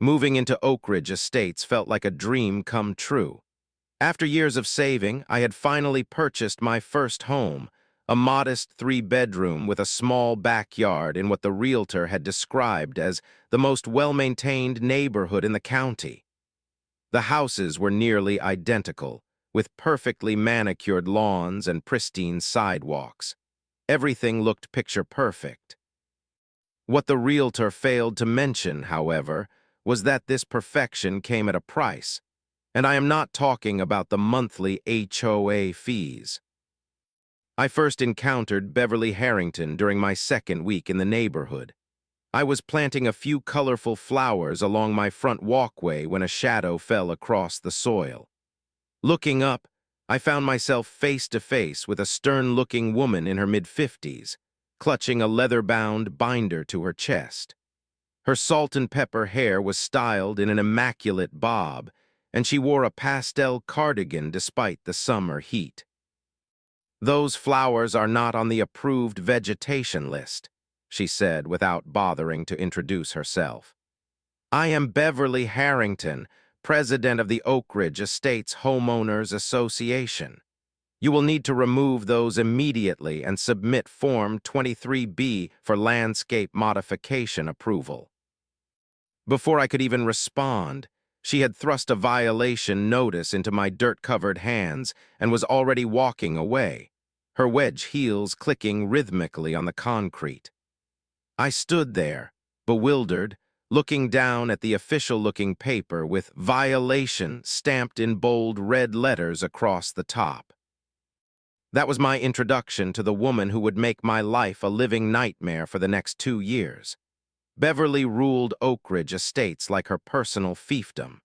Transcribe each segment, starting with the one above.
Moving into Oak Ridge Estates felt like a dream come true. After years of saving, I had finally purchased my first home, a modest three-bedroom with a small backyard in what the realtor had described as the most well-maintained neighborhood in the county. The houses were nearly identical, with perfectly manicured lawns and pristine sidewalks. Everything looked picture-perfect. What the realtor failed to mention, however, was that this perfection came at a price, and I am not talking about the monthly HOA fees. I first encountered Beverly Harrington during my second week in the neighborhood. I was planting a few colorful flowers along my front walkway when a shadow fell across the soil. Looking up, I found myself face to face with a stern-looking woman in her mid-50s, clutching a leather-bound binder to her chest. Her salt and pepper hair was styled in an immaculate bob, and she wore a pastel cardigan despite the summer heat. "Those flowers are not on the approved vegetation list," she said without bothering to introduce herself. "I am Beverly Harrington, president of the Oak Ridge Estates Homeowners Association. You will need to remove those immediately and submit Form 23B for landscape modification approval." Before I could even respond, she had thrust a violation notice into my dirt-covered hands and was already walking away, her wedge heels clicking rhythmically on the concrete. I stood there, bewildered, looking down at the official-looking paper with "violation" stamped in bold red letters across the top. That was my introduction to the woman who would make my life a living nightmare for the next 2 years. Beverly ruled Oak Ridge Estates like her personal fiefdom.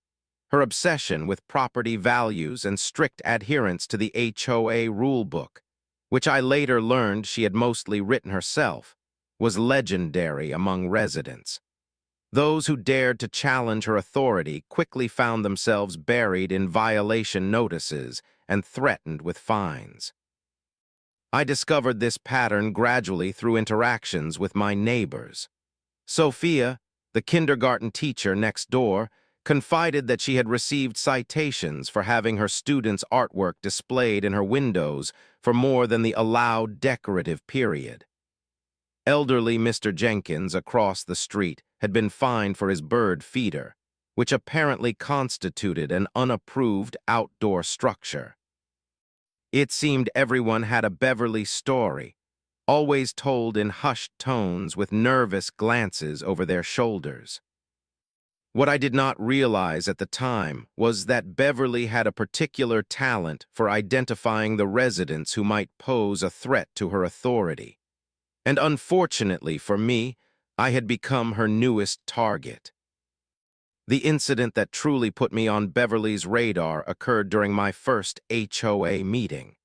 Her obsession with property values and strict adherence to the HOA rulebook, which I later learned she had mostly written herself, was legendary among residents. Those who dared to challenge her authority quickly found themselves buried in violation notices and threatened with fines. I discovered this pattern gradually through interactions with my neighbors. Sophia, the kindergarten teacher next door, confided that she had received citations for having her students' artwork displayed in her windows for more than the allowed decorative period. Elderly Mr. Jenkins across the street had been fined for his bird feeder, which apparently constituted an unapproved outdoor structure. It seemed everyone had a Beverly story, always told in hushed tones with nervous glances over their shoulders. What I did not realize at the time was that Beverly had a particular talent for identifying the residents who might pose a threat to her authority. And unfortunately for me, I had become her newest target. The incident that truly put me on Beverly's radar occurred during my first HOA meeting.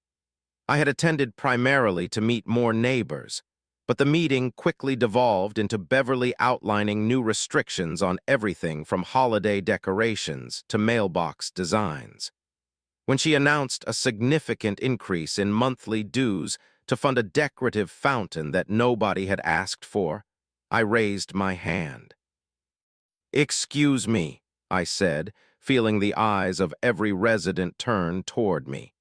I had attended primarily to meet more neighbors, but the meeting quickly devolved into Beverly outlining new restrictions on everything from holiday decorations to mailbox designs. When she announced a significant increase in monthly dues to fund a decorative fountain that nobody had asked for, I raised my hand. "Excuse me," I said, feeling the eyes of every resident turn toward me.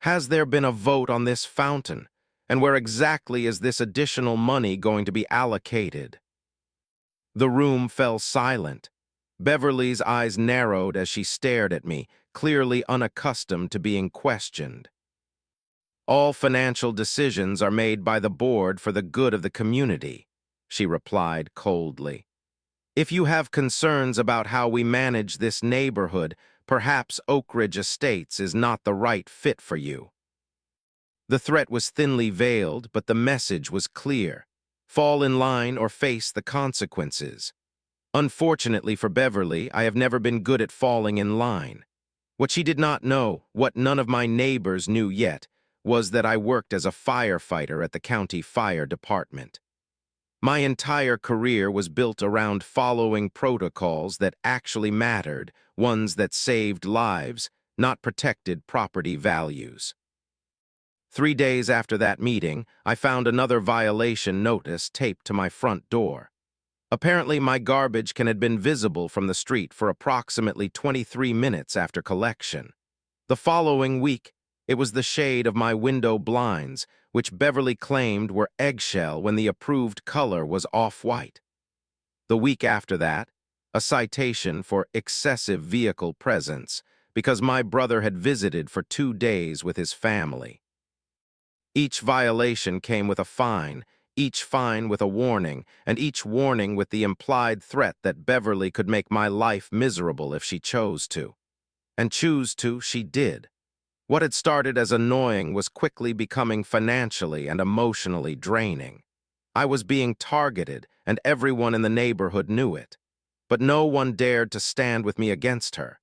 "Has there been a vote on this fountain? And where exactly is this additional money going to be allocated?" The room fell silent. Beverly's eyes narrowed as she stared at me, clearly unaccustomed to being questioned. "All financial decisions are made by the board for the good of the community," she replied coldly. "If you have concerns about how we manage this neighborhood, perhaps Oak Ridge Estates is not the right fit for you." The threat was thinly veiled, but the message was clear. Fall in line or face the consequences. Unfortunately for Beverly, I have never been good at falling in line. What she did not know, what none of my neighbors knew yet, was that I worked as a firefighter at the county fire department. My entire career was built around following protocols that actually mattered, ones that saved lives, not protected property values. 3 days after that meeting, I found another violation notice taped to my front door. Apparently, my garbage can had been visible from the street for approximately 23 minutes after collection. The following week, it was the shade of my window blinds, which Beverly claimed were eggshell when the approved color was off-white. The week after that, a citation for excessive vehicle presence because my brother had visited for 2 days with his family. Each violation came with a fine, each fine with a warning, and each warning with the implied threat that Beverly could make my life miserable if she chose to. And choose to, she did. What had started as annoying was quickly becoming financially and emotionally draining. I was being targeted, and everyone in the neighborhood knew it. But no one dared to stand with me against her.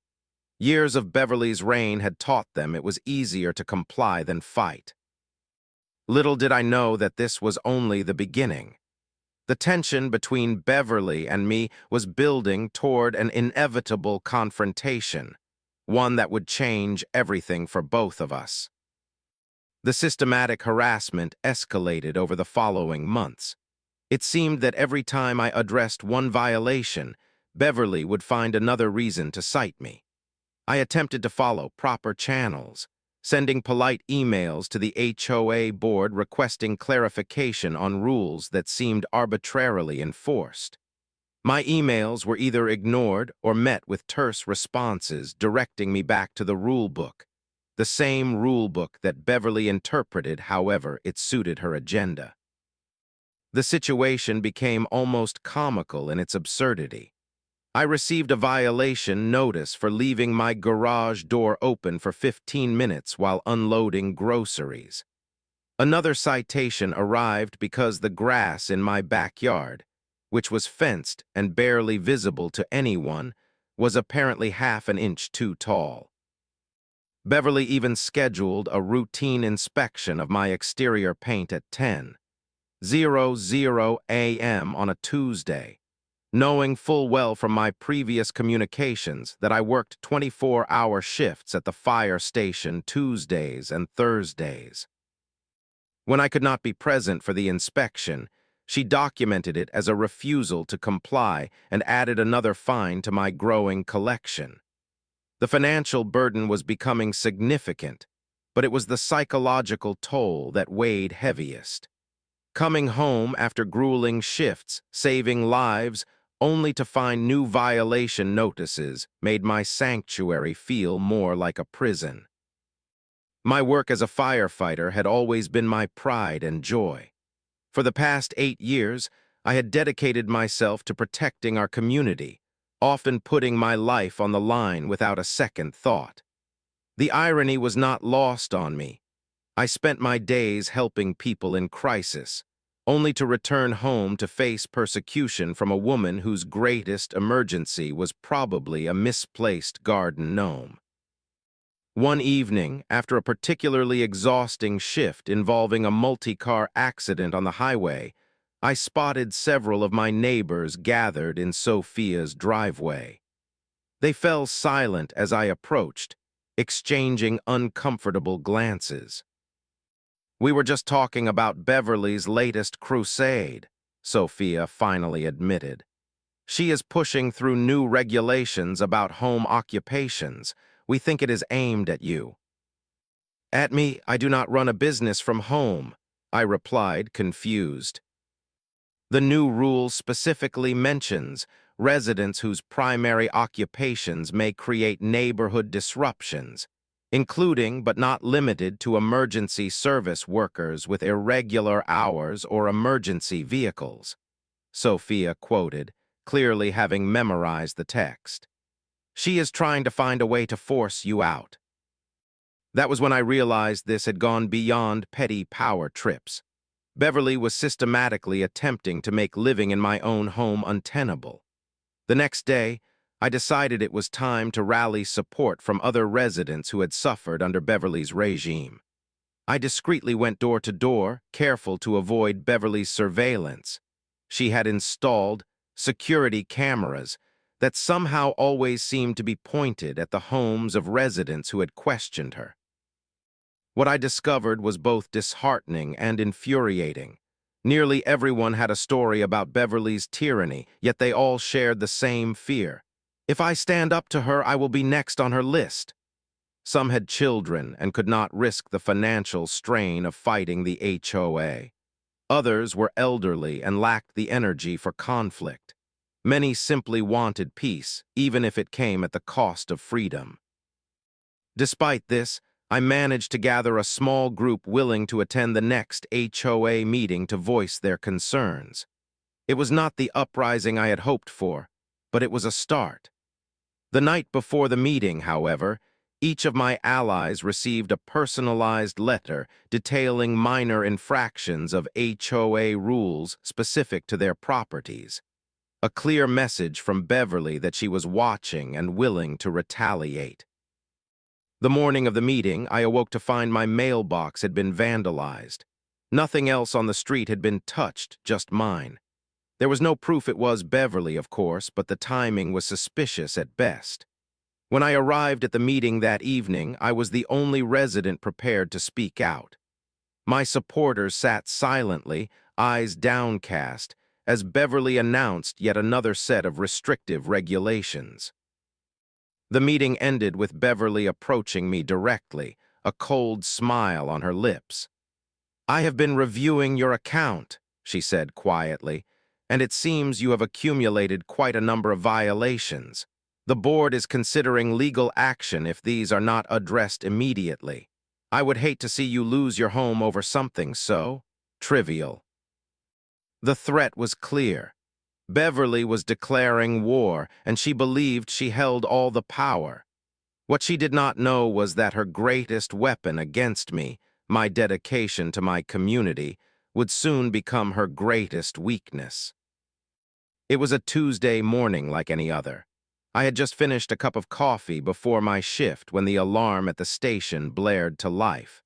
Years of Beverly's reign had taught them it was easier to comply than fight. Little did I know that this was only the beginning. The tension between Beverly and me was building toward an inevitable confrontation, one that would change everything for both of us. The systematic harassment escalated over the following months. It seemed that every time I addressed one violation, Beverly would find another reason to cite me. I attempted to follow proper channels, sending polite emails to the HOA board requesting clarification on rules that seemed arbitrarily enforced. My emails were either ignored or met with terse responses directing me back to the rule book, the same rule book that Beverly interpreted however it suited her agenda. The situation became almost comical in its absurdity. I received a violation notice for leaving my garage door open for 15 minutes while unloading groceries. Another citation arrived because the grass in my backyard, which was fenced and barely visible to anyone, was apparently half an inch too tall. Beverly even scheduled a routine inspection of my exterior paint at 10:00 a.m. on a Tuesday, knowing full well from my previous communications that I worked 24-hour shifts at the fire station Tuesdays and Thursdays. When I could not be present for the inspection, she documented it as a refusal to comply and added another fine to my growing collection. The financial burden was becoming significant, but it was the psychological toll that weighed heaviest. Coming home after grueling shifts, saving lives, only to find new violation notices made my sanctuary feel more like a prison. My work as a firefighter had always been my pride and joy. For the past 8 years, I had dedicated myself to protecting our community, often putting my life on the line without a second thought. The irony was not lost on me. I spent my days helping people in crisis, only to return home to face persecution from a woman whose greatest emergency was probably a misplaced garden gnome. One evening, after a particularly exhausting shift involving a multi-car accident on the highway, I spotted several of my neighbors gathered in Sophia's driveway. They fell silent as I approached, exchanging uncomfortable glances. "We were just talking about Beverly's latest crusade," Sophia finally admitted. "She is pushing through new regulations about home occupations. We think it is aimed at you." "At me, I do not run a business from home," I replied, confused. "The new rule specifically mentions residents whose primary occupations may create neighborhood disruptions, including but not limited to emergency service workers with irregular hours or emergency vehicles," Sophia quoted, clearly having memorized the text. "She is trying to find a way to force you out." That was when I realized this had gone beyond petty power trips. Beverly was systematically attempting to make living in my own home untenable. The next day, I decided it was time to rally support from other residents who had suffered under Beverly's regime. I discreetly went door to door, careful to avoid Beverly's surveillance. She had installed security cameras that somehow always seemed to be pointed at the homes of residents who had questioned her. What I discovered was both disheartening and infuriating. Nearly everyone had a story about Beverly's tyranny, yet they all shared the same fear. If I stand up to her, I will be next on her list. Some had children and could not risk the financial strain of fighting the HOA. Others were elderly and lacked the energy for conflict. Many simply wanted peace, even if it came at the cost of freedom. Despite this, I managed to gather a small group willing to attend the next HOA meeting to voice their concerns. It was not the uprising I had hoped for, but it was a start. The night before the meeting, however, each of my allies received a personalized letter detailing minor infractions of HOA rules specific to their properties. A clear message from Beverly that she was watching and willing to retaliate. The morning of the meeting, I awoke to find my mailbox had been vandalized. Nothing else on the street had been touched, just mine. There was no proof it was Beverly, of course, but the timing was suspicious at best. When I arrived at the meeting that evening, I was the only resident prepared to speak out. My supporters sat silently, eyes downcast, as Beverly announced yet another set of restrictive regulations. The meeting ended with Beverly approaching me directly, a cold smile on her lips. "I have been reviewing your account," she said quietly, "and it seems you have accumulated quite a number of violations. The board is considering legal action if these are not addressed immediately. I would hate to see you lose your home over something so trivial." The threat was clear. Beverly was declaring war, and she believed she held all the power. What she did not know was that her greatest weapon against me, my dedication to my community, would soon become her greatest weakness. It was a Tuesday morning like any other. I had just finished a cup of coffee before my shift when the alarm at the station blared to life.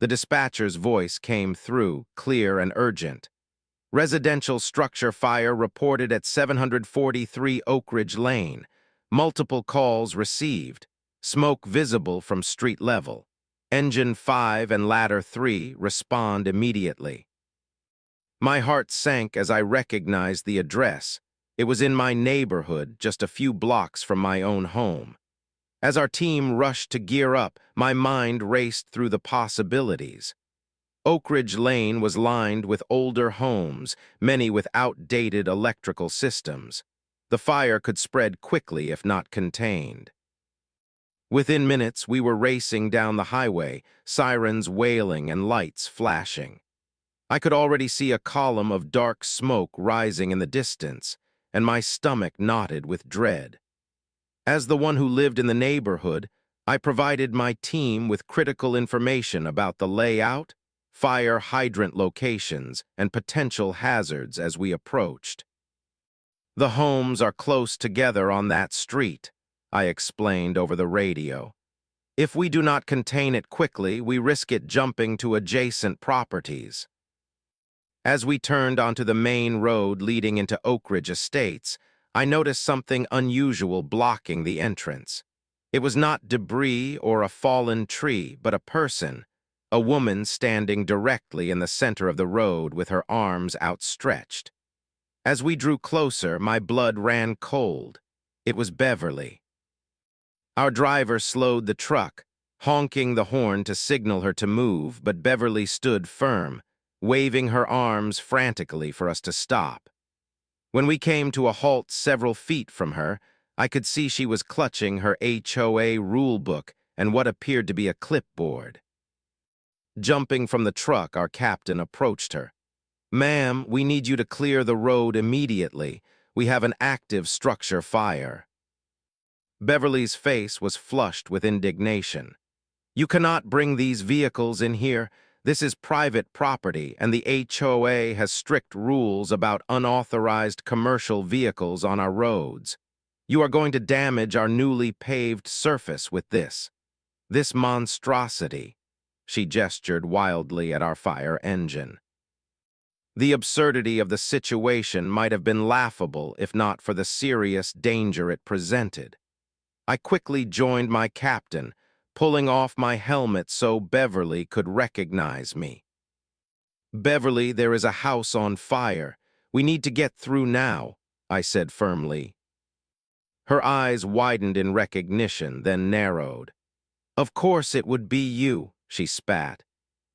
The dispatcher's voice came through, clear and urgent. "Residential structure fire reported at 743 Oak Ridge Lane. Multiple calls received. Smoke visible from street level. Engine 5 and ladder 3 respond immediately." My heart sank as I recognized the address. It was in my neighborhood, just a few blocks from my own home. As our team rushed to gear up, my mind raced through the possibilities. Oak Ridge Lane was lined with older homes, many with outdated electrical systems. The fire could spread quickly if not contained. Within minutes, we were racing down the highway, sirens wailing and lights flashing. I could already see a column of dark smoke rising in the distance, and my stomach knotted with dread. As the one who lived in the neighborhood, I provided my team with critical information about the layout, fire hydrant locations, and potential hazards as we approached. "The homes are close together on that street," I explained over the radio. "If we do not contain it quickly, we risk it jumping to adjacent properties." As we turned onto the main road leading into Oak Ridge Estates, I noticed something unusual blocking the entrance. It was not debris or a fallen tree, but a person, a woman standing directly in the center of the road with her arms outstretched. As we drew closer, my blood ran cold. It was Beverly. Our driver slowed the truck, honking the horn to signal her to move, but Beverly stood firm, waving her arms frantically for us to stop. When we came to a halt several feet from her, I could see she was clutching her HOA rule book and what appeared to be a clipboard. Jumping from the truck, our captain approached her. "Ma'am, we need you to clear the road immediately. We have an active structure fire." Beverly's face was flushed with indignation. "You cannot bring these vehicles in here. This is private property, and the HOA has strict rules about unauthorized commercial vehicles on our roads. You are going to damage our newly paved surface with this. This monstrosity." She gestured wildly at our fire engine. The absurdity of the situation might have been laughable if not for the serious danger it presented. I quickly joined my captain, pulling off my helmet so Beverly could recognize me. Beverly, there is a house on fire. We need to get through now, I said firmly. Her eyes widened in recognition, then narrowed. Of course it would be you, she spat.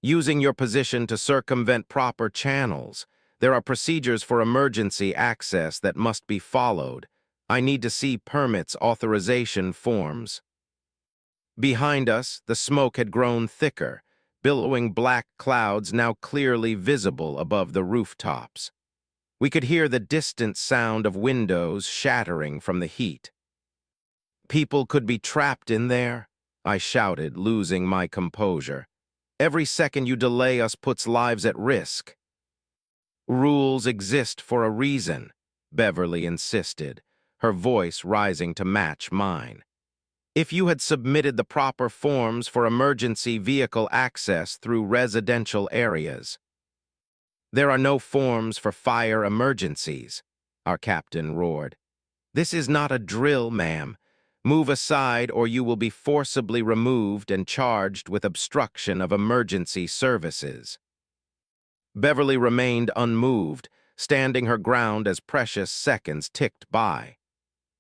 Using your position to circumvent proper channels. There are procedures for emergency access that must be followed. I need to see permits, authorization forms. Behind us, the smoke had grown thicker, billowing black clouds now clearly visible above the rooftops. We could hear the distant sound of windows shattering from the heat. People could be trapped in there, I shouted, losing my composure. Every second you delay us puts lives at risk. Rules exist for a reason, Beverly insisted, her voice rising to match mine. If you had submitted the proper forms for emergency vehicle access through residential areas. There are no forms for fire emergencies, our captain roared. This is not a drill, ma'am. Move aside or you will be forcibly removed and charged with obstruction of emergency services. Beverly remained unmoved, standing her ground as precious seconds ticked by.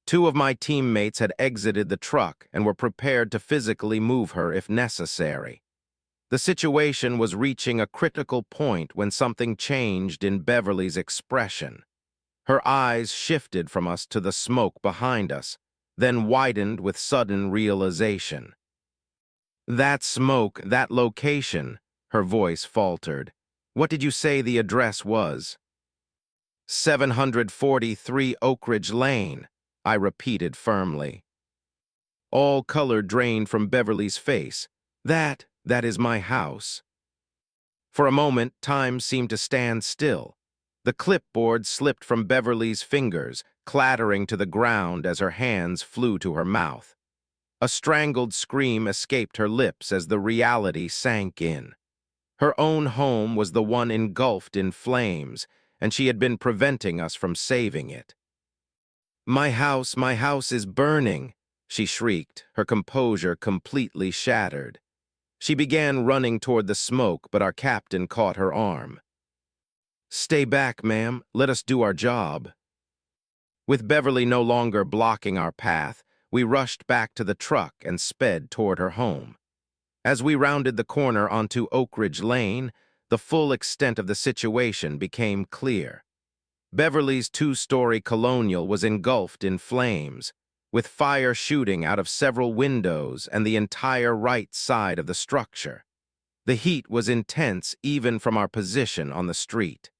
Two of my teammates had exited the truck and were prepared to physically move her if necessary. The situation was reaching a critical point when something changed in Beverly's expression. Her eyes shifted from us to the smoke behind us, then widened with sudden realization. That smoke, that location, her voice faltered. What did you say the address was? 743 Oak Ridge Lane, I repeated firmly. All color drained from Beverly's face. That is my house. For a moment, time seemed to stand still. The clipboard slipped from Beverly's fingers, clattering to the ground as her hands flew to her mouth. A strangled scream escaped her lips as the reality sank in. Her own home was the one engulfed in flames, and she had been preventing us from saving it. My house is burning, she shrieked, her composure completely shattered. She began running toward the smoke, but our captain caught her arm. Stay back, ma'am. Let us do our job. With Beverly no longer blocking our path, we rushed back to the truck and sped toward her home. As we rounded the corner onto Oak Ridge Lane, the full extent of the situation became clear. Beverly's two-story colonial was engulfed in flames, with fire shooting out of several windows and the entire right side of the structure. The heat was intense even from our position on the street.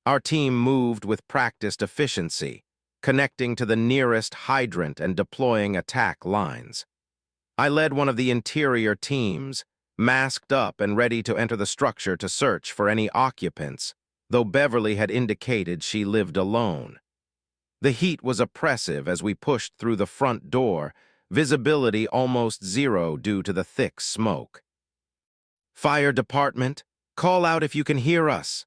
Our team moved with practiced efficiency, connecting to the nearest hydrant and deploying attack lines. I led one of the interior teams, masked up and ready to enter the structure to search for any occupants, though Beverly had indicated she lived alone. The heat was oppressive as we pushed through the front door, visibility almost zero due to the thick smoke. Fire department, call out if you can hear us,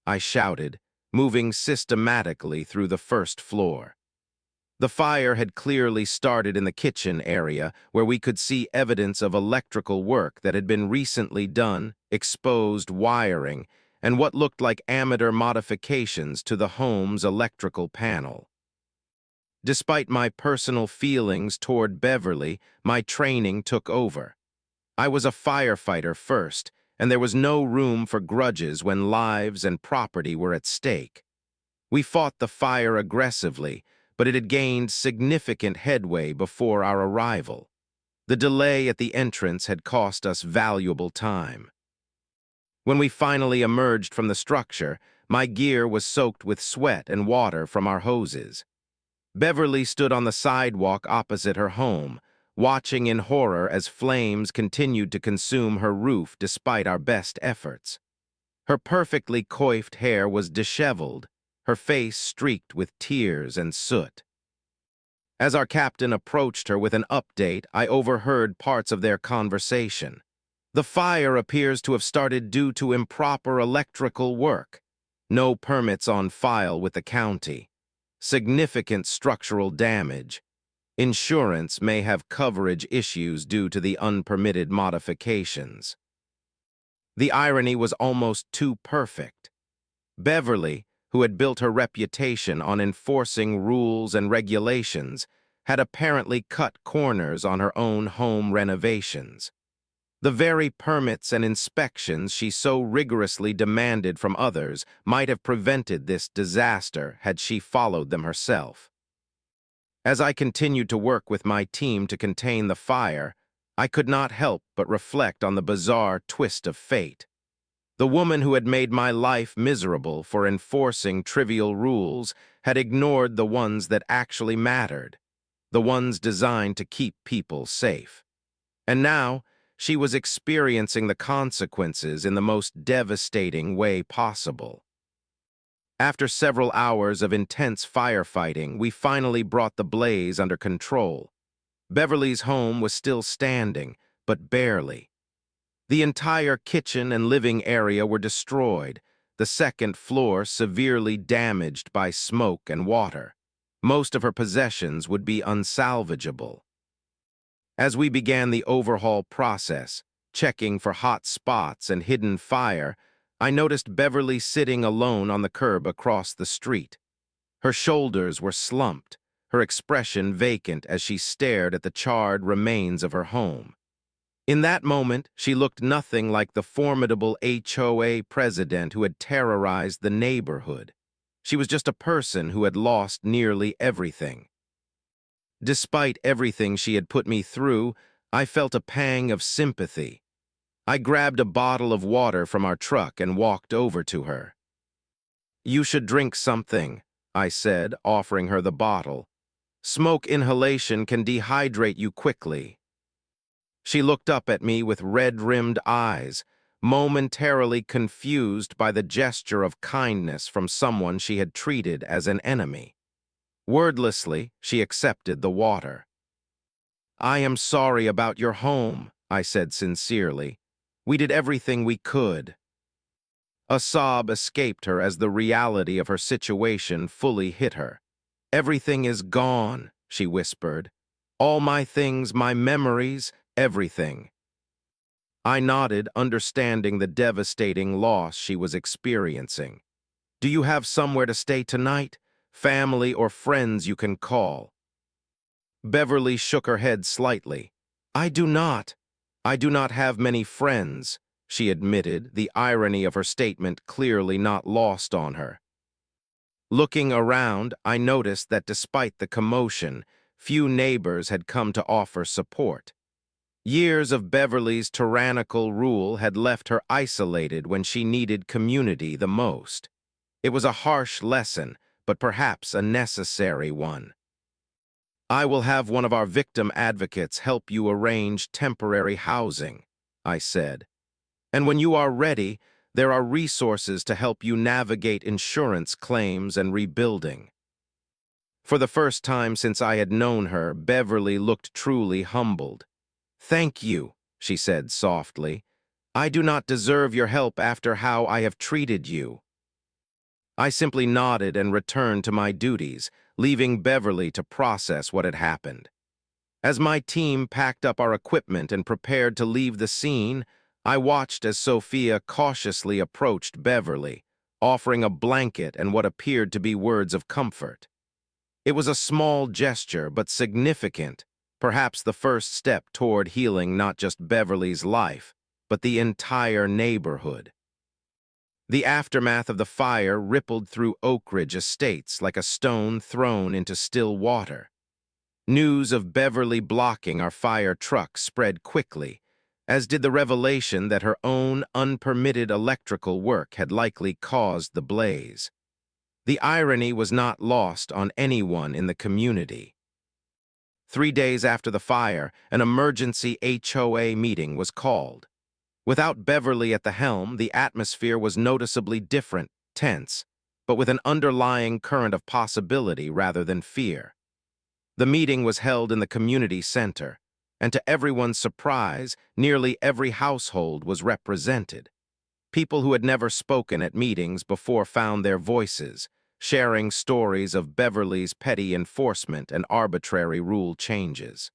I shouted, moving systematically through the first floor. The fire had clearly started in the kitchen area, where we could see evidence of electrical work that had been recently done, exposed wiring, and what looked like amateur modifications to the home's electrical panel. Despite my personal feelings toward Beverly, my training took over. I was a firefighter first, and there was no room for grudges when lives and property were at stake. We fought the fire aggressively, but it had gained significant headway before our arrival. The delay at the entrance had cost us valuable time. When we finally emerged from the structure, my gear was soaked with sweat and water from our hoses. Beverly stood on the sidewalk opposite her home, watching in horror as flames continued to consume her roof despite our best efforts. Her perfectly coiffed hair was disheveled, her face streaked with tears and soot. As our captain approached her with an update, I overheard parts of their conversation. The fire appears to have started due to improper electrical work. No permits on file with the county. Significant structural damage. Insurance may have coverage issues due to the unpermitted modifications. The irony was almost too perfect. Beverly, who had built her reputation on enforcing rules and regulations, had apparently cut corners on her own home renovations. The very permits and inspections she so rigorously demanded from others might have prevented this disaster had she followed them herself. As I continued to work with my team to contain the fire, I could not help but reflect on the bizarre twist of fate. The woman who had made my life miserable for enforcing trivial rules had ignored the ones that actually mattered, the ones designed to keep people safe. And now, she was experiencing the consequences in the most devastating way possible. After several hours of intense firefighting, we finally brought the blaze under control. Beverly's home was still standing, but barely. The entire kitchen and living area were destroyed, the second floor severely damaged by smoke and water. Most of her possessions would be unsalvageable. As we began the overhaul process, checking for hot spots and hidden fire, I noticed Beverly sitting alone on the curb across the street. Her shoulders were slumped, her expression vacant as she stared at the charred remains of her home. In that moment, she looked nothing like the formidable HOA president who had terrorized the neighborhood. She was just a person who had lost nearly everything. Despite everything she had put me through, I felt a pang of sympathy. I grabbed a bottle of water from our truck and walked over to her. "You should drink something," I said, offering her the bottle. "Smoke inhalation can dehydrate you quickly." She looked up at me with red-rimmed eyes, momentarily confused by the gesture of kindness from someone she had treated as an enemy. Wordlessly, she accepted the water. "I am sorry about your home," I said sincerely. "We did everything we could." A sob escaped her as the reality of her situation fully hit her. "Everything is gone," she whispered. "All my things, my memories, everything." I nodded, understanding the devastating loss she was experiencing. "Do you have somewhere to stay tonight? Family or friends you can call?" Beverly shook her head slightly. "I do not. I do not have many friends," she admitted, the irony of her statement clearly not lost on her. Looking around, I noticed that despite the commotion, few neighbors had come to offer support. Years of Beverly's tyrannical rule had left her isolated when she needed community the most. It was a harsh lesson, but perhaps a necessary one. "I will have one of our victim advocates help you arrange temporary housing," I said. "And when you are ready, there are resources to help you navigate insurance claims and rebuilding." For the first time since I had known her, Beverly looked truly humbled. "Thank you," she said softly. "I do not deserve your help after how I have treated you." I simply nodded and returned to my duties, leaving Beverly to process what had happened. As my team packed up our equipment and prepared to leave the scene, I watched as Sophia cautiously approached Beverly, offering a blanket and what appeared to be words of comfort. It was a small gesture, but significant, perhaps the first step toward healing not just Beverly's life, but the entire neighborhood. The aftermath of the fire rippled through Oak Ridge Estates like a stone thrown into still water. News of Beverly blocking our fire truck spread quickly, as did the revelation that her own unpermitted electrical work had likely caused the blaze. The irony was not lost on anyone in the community. 3 days after the fire, an emergency HOA meeting was called. Without Beverly at the helm, the atmosphere was noticeably different, tense, but with an underlying current of possibility rather than fear. The meeting was held in the community center, and to everyone's surprise, nearly every household was represented. People who had never spoken at meetings before found their voices, sharing stories of Beverly's petty enforcement and arbitrary rule changes.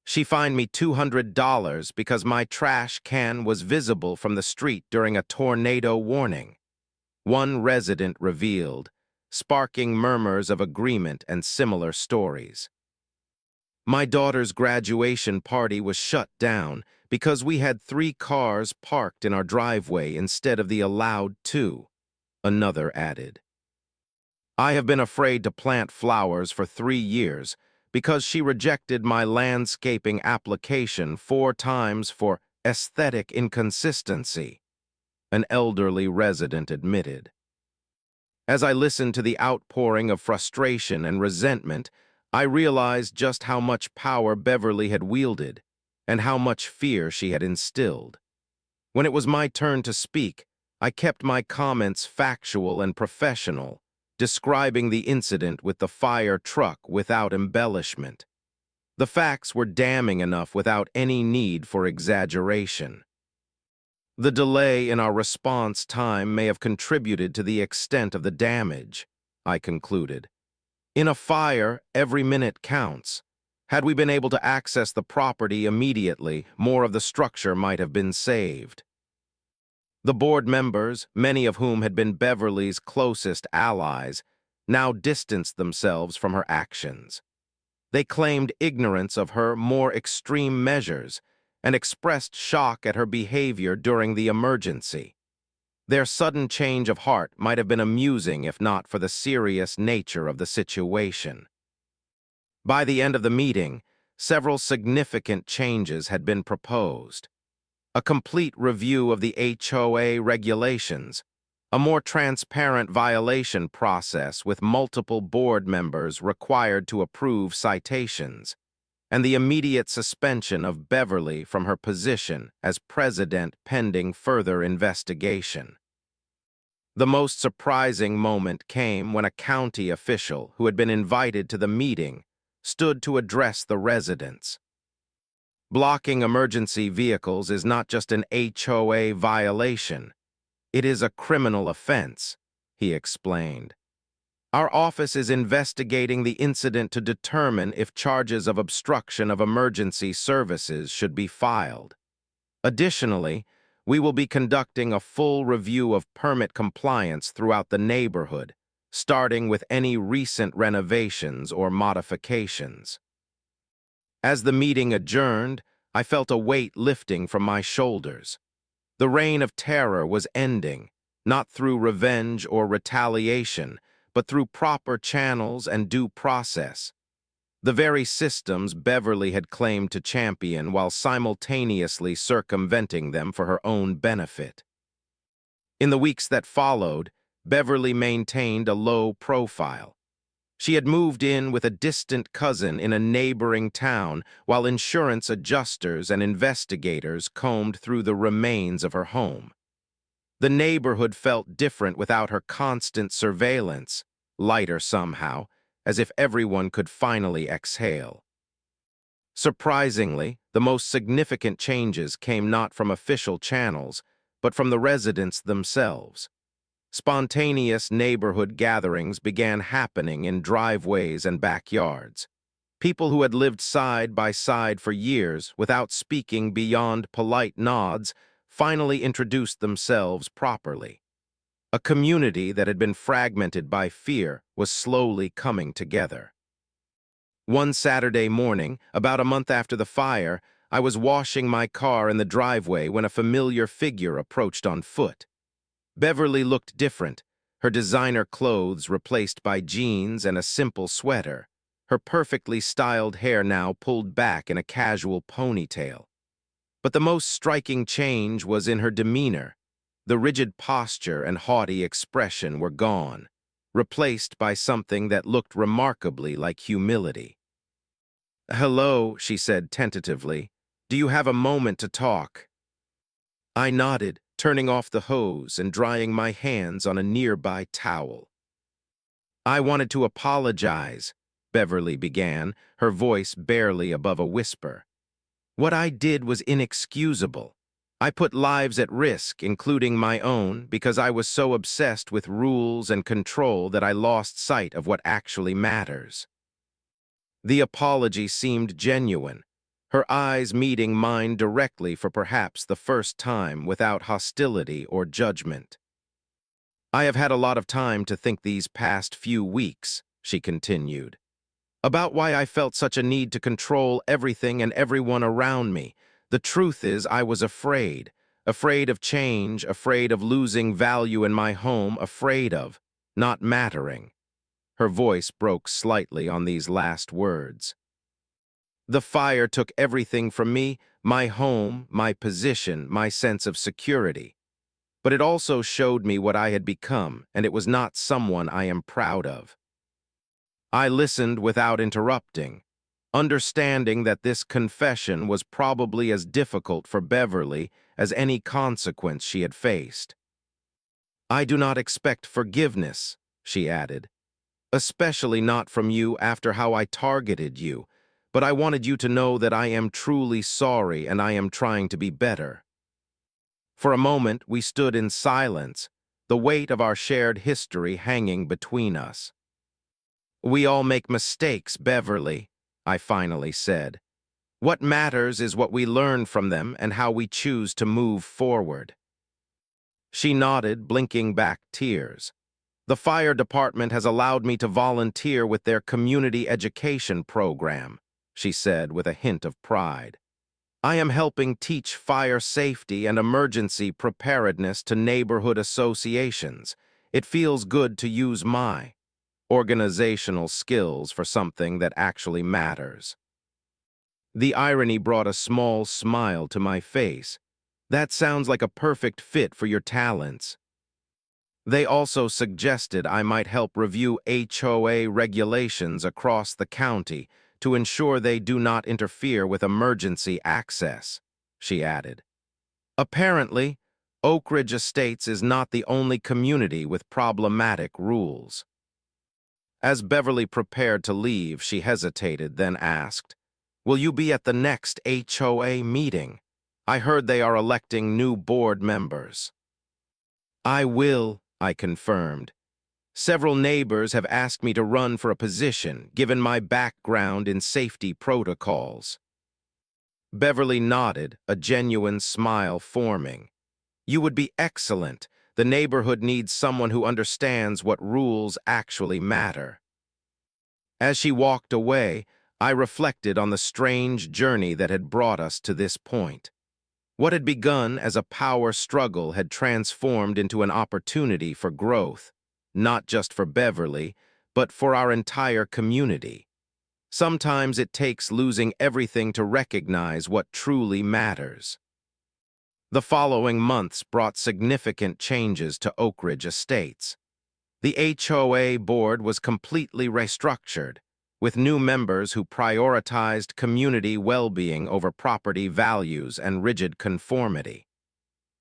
She fined me $200 because my trash can was visible from the street during a tornado warning. One resident revealed, sparking murmurs of agreement and similar stories. My daughter's graduation party was shut down because we had 3 cars parked in our driveway instead of the allowed 2, another added. I have been afraid to plant flowers for 3 years because she rejected my landscaping application 4 times for aesthetic inconsistency, an elderly resident admitted. As I listened to the outpouring of frustration and resentment, I realized just how much power Beverly had wielded and how much fear she had instilled. When it was my turn to speak, I kept my comments factual and professional, describing the incident with the fire truck without embellishment. The facts were damning enough without any need for exaggeration. The delay in our response time may have contributed to the extent of the damage, I concluded. In a fire, every minute counts. Had we been able to access the property immediately, more of the structure might have been saved. The board members, many of whom had been Beverly's closest allies, now distanced themselves from her actions. They claimed ignorance of her more extreme measures and expressed shock at her behavior during the emergency. Their sudden change of heart might have been amusing if not for the serious nature of the situation. By the end of the meeting, several significant changes had been proposed. A complete review of the HOA regulations, a more transparent violation process with multiple board members required to approve citations, and the immediate suspension of Beverly from her position as president pending further investigation. The most surprising moment came when a county official who had been invited to the meeting stood to address the residents. Blocking emergency vehicles is not just an HOA violation. It is a criminal offense, he explained. Our office is investigating the incident to determine if charges of obstruction of emergency services should be filed. Additionally, we will be conducting a full review of permit compliance throughout the neighborhood, starting with any recent renovations or modifications. As the meeting adjourned, I felt a weight lifting from my shoulders. The reign of terror was ending, not through revenge or retaliation, but through proper channels and due process. The very systems Beverly had claimed to champion while simultaneously circumventing them for her own benefit. In the weeks that followed, Beverly maintained a low profile. She had moved in with a distant cousin in a neighboring town while insurance adjusters and investigators combed through the remains of her home. The neighborhood felt different without her constant surveillance, lighter somehow, as if everyone could finally exhale. Surprisingly, the most significant changes came not from official channels, but from the residents themselves. Spontaneous neighborhood gatherings began happening in driveways and backyards. People who had lived side by side for years without speaking beyond polite nods finally introduced themselves properly. A community that had been fragmented by fear was slowly coming together. One Saturday morning, about a month after the fire, I was washing my car in the driveway when a familiar figure approached on foot. Beverly looked different, her designer clothes replaced by jeans and a simple sweater, her perfectly styled hair now pulled back in a casual ponytail. But the most striking change was in her demeanor. The rigid posture and haughty expression were gone, replaced by something that looked remarkably like humility. "Hello," she said tentatively. "Do you have a moment to talk?" I nodded, turning off the hose and drying my hands on a nearby towel. "I wanted to apologize," Beverly began, her voice barely above a whisper. "What I did was inexcusable. I put lives at risk, including my own, because I was so obsessed with rules and control that I lost sight of what actually matters." The apology seemed genuine, her eyes meeting mine directly for perhaps the first time without hostility or judgment. "I have had a lot of time to think these past few weeks," she continued, "about why I felt such a need to control everything and everyone around me. The truth is, I was afraid. Afraid of change, afraid of losing value in my home, afraid of not mattering." Her voice broke slightly on these last words. "The fire took everything from me, my home, my position, my sense of security. But it also showed me what I had become, and it was not someone I am proud of." I listened without interrupting, understanding that this confession was probably as difficult for Beverly as any consequence she had faced. "I do not expect forgiveness," she added, "especially not from you after how I targeted you, but I wanted you to know that I am truly sorry and I am trying to be better." For a moment, we stood in silence, the weight of our shared history hanging between us. "We all make mistakes, Beverly," I finally said. "What matters is what we learn from them and how we choose to move forward." She nodded, blinking back tears. "The fire department has allowed me to volunteer with their community education program," she said with a hint of pride. "I am helping teach fire safety and emergency preparedness to neighborhood associations. It feels good to use my organizational skills for something that actually matters." The irony brought a small smile to my face. "That sounds like a perfect fit for your talents." They also suggested I might help review HOA regulations across the county to ensure they do not interfere with emergency access, she added. "Apparently, Oak Ridge Estates is not the only community with problematic rules." As Beverly prepared to leave, she hesitated, then asked, "Will you be at the next HOA meeting? I heard they are electing new board members." "I will," I confirmed. "Several neighbors have asked me to run for a position, given my background in safety protocols." Beverly nodded, a genuine smile forming. "You would be excellent. The neighborhood needs someone who understands what rules actually matter." As she walked away, I reflected on the strange journey that had brought us to this point. What had begun as a power struggle had transformed into an opportunity for growth, not just for Beverly, but for our entire community. Sometimes it takes losing everything to recognize what truly matters. The following months brought significant changes to Oak Ridge Estates. The HOA board was completely restructured, with new members who prioritized community well-being over property values and rigid conformity.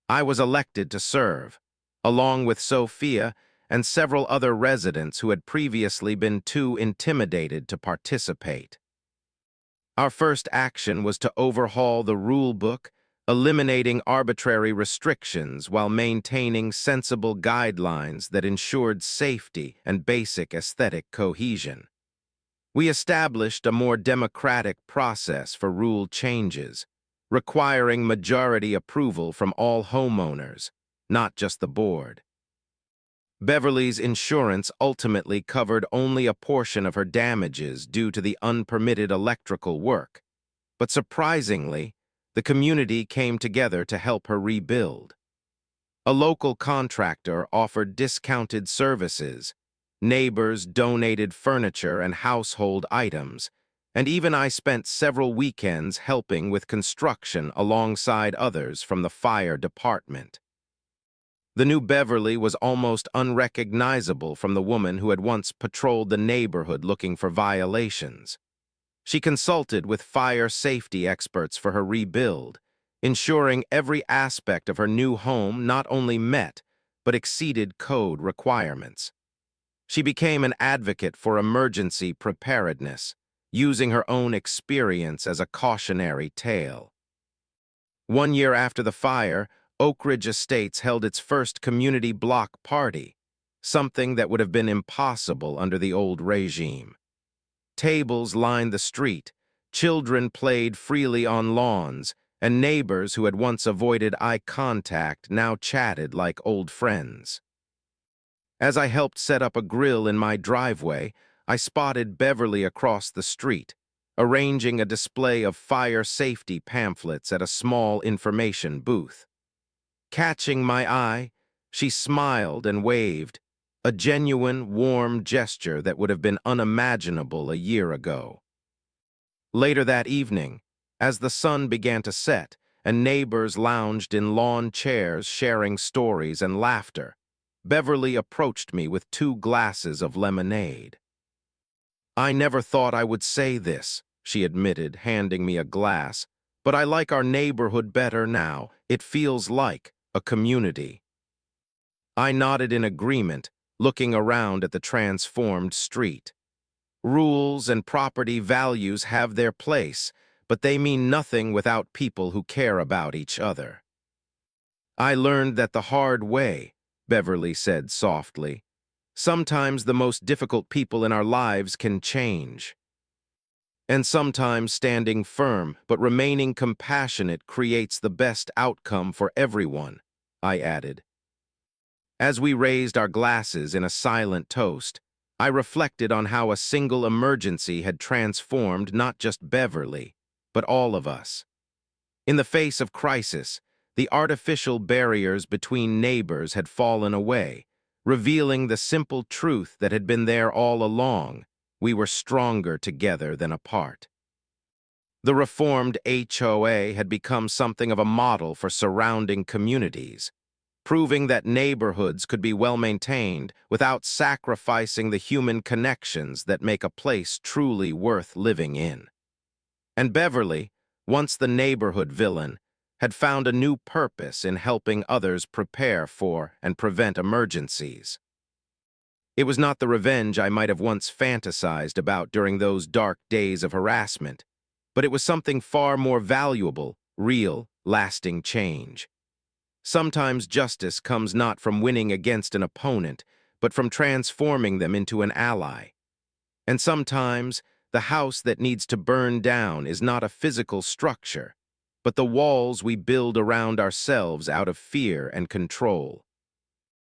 I was elected to serve, along with Sophia and several other residents who had previously been too intimidated to participate. Our first action was to overhaul the rule book, eliminating arbitrary restrictions while maintaining sensible guidelines that ensured safety and basic aesthetic cohesion. We established a more democratic process for rule changes, requiring majority approval from all homeowners, not just the board. Beverly's insurance ultimately covered only a portion of her damages due to the unpermitted electrical work, but surprisingly, the community came together to help her rebuild. A local contractor offered discounted services, neighbors donated furniture and household items, and even I spent several weekends helping with construction alongside others from the fire department. The new Beverly was almost unrecognizable from the woman who had once patrolled the neighborhood looking for violations. She consulted with fire safety experts for her rebuild, ensuring every aspect of her new home not only met, but exceeded code requirements. She became an advocate for emergency preparedness, using her own experience as a cautionary tale. 1 year after the fire, Oak Ridge Estates held its first community block party, something that would have been impossible under the old regime. Tables lined the street, Children played freely on lawns, and neighbors who had once avoided eye contact now chatted like old friends. As I helped set up a grill in my driveway, I spotted Beverly across the street, arranging a display of fire safety pamphlets at a small information booth. Catching my eye, she smiled and waved, a genuine, warm gesture that would have been unimaginable a year ago. Later that evening, as the sun began to set and neighbors lounged in lawn chairs sharing stories and laughter, Beverly approached me with 2 glasses of lemonade. "I never thought I would say this," she admitted, handing me a glass, "but I like our neighborhood better now. It feels like a community." I nodded in agreement, looking around at the transformed street. Rules and property values have their place, but they mean nothing without people who care about each other. "I learned that the hard way," Beverly said softly. "Sometimes the most difficult people in our lives can change. And sometimes standing firm but remaining compassionate creates the best outcome for everyone," I added. As we raised our glasses in a silent toast, I reflected on how a single emergency had transformed not just Beverly, but all of us. In the face of crisis, the artificial barriers between neighbors had fallen away, revealing the simple truth that had been there all along: we were stronger together than apart. The reformed HOA had become something of a model for surrounding communities, proving that neighborhoods could be well-maintained without sacrificing the human connections that make a place truly worth living in. And Beverly, once the neighborhood villain, had found a new purpose in helping others prepare for and prevent emergencies. It was not the revenge I might have once fantasized about during those dark days of harassment, but it was something far more valuable: real, lasting change. Sometimes justice comes not from winning against an opponent, but from transforming them into an ally. And sometimes the house that needs to burn down is not a physical structure, but the walls we build around ourselves out of fear and control.